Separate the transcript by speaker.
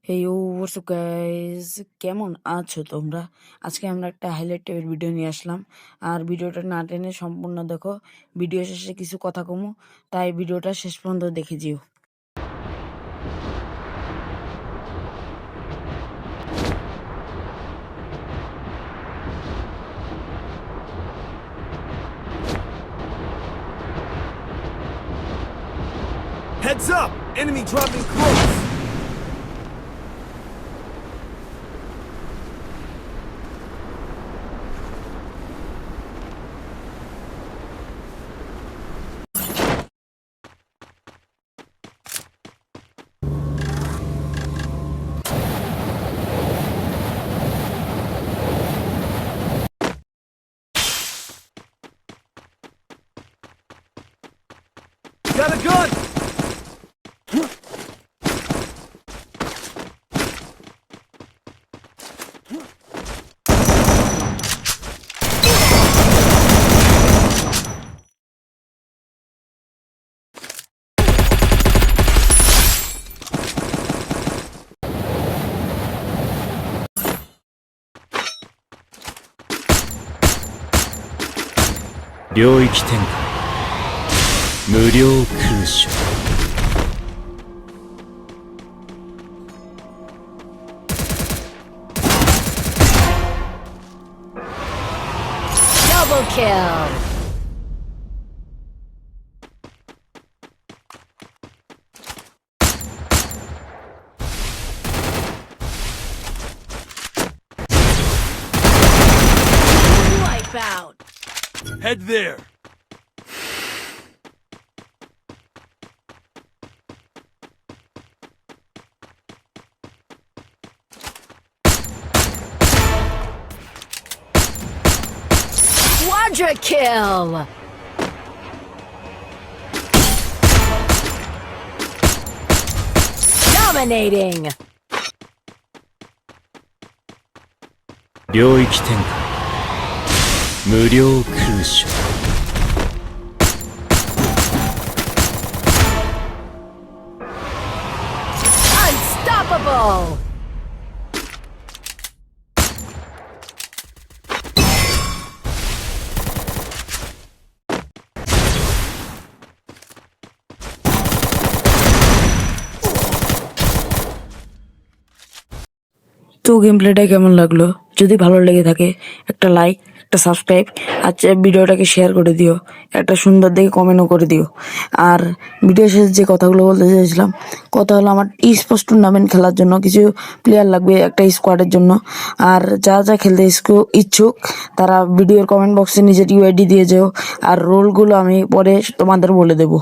Speaker 1: হেই WhatsApp guys, কেমন আছো তোমরা? আজকে আমরা একটা হাইলাইট টাইপের ভিডিও নিয়ে আসলাম। আর ভিডিওটা না টেনে সম্পূর্ণ দেখো। ভিডিও শেষে কিছু কথা কমু, তাই ভিডিওটা শেষ পর্যন্ত দেখে যেও।
Speaker 2: Heads up! Enemy dropping close! Got a gun!
Speaker 3: Double kill! Wipeout!
Speaker 2: Head there!
Speaker 3: Quadra kill! Dominating!
Speaker 4: 領域展開無料空襲
Speaker 3: Unstoppable!
Speaker 1: তো গেম প্লেটা কেমন লাগলো? যদি ভালো লেগে থাকে একটা লাইক, একটা সাবস্ক্রাইব, আর ভিডিওটাকে শেয়ার করে দিও। একটা সুন্দর দেখে কমেন্টও করে দিও। আর ভিডিও শেষে যে কথাগুলো বলতে চাইছিলাম, কথা হলো আমার স্পোর্টস টুর্নামেন্ট খেলার জন্য কিছু প্লেয়ার লাগবে একটা স্কোয়াডের জন্য। আর যা খেলতে ইচ্ছুক তারা ভিডিওর কমেন্ট বক্সে নিজের ইউআইডি দিয়ে যেও। আর রোলগুলো আমি পরে তোমাদের বলে দেবো।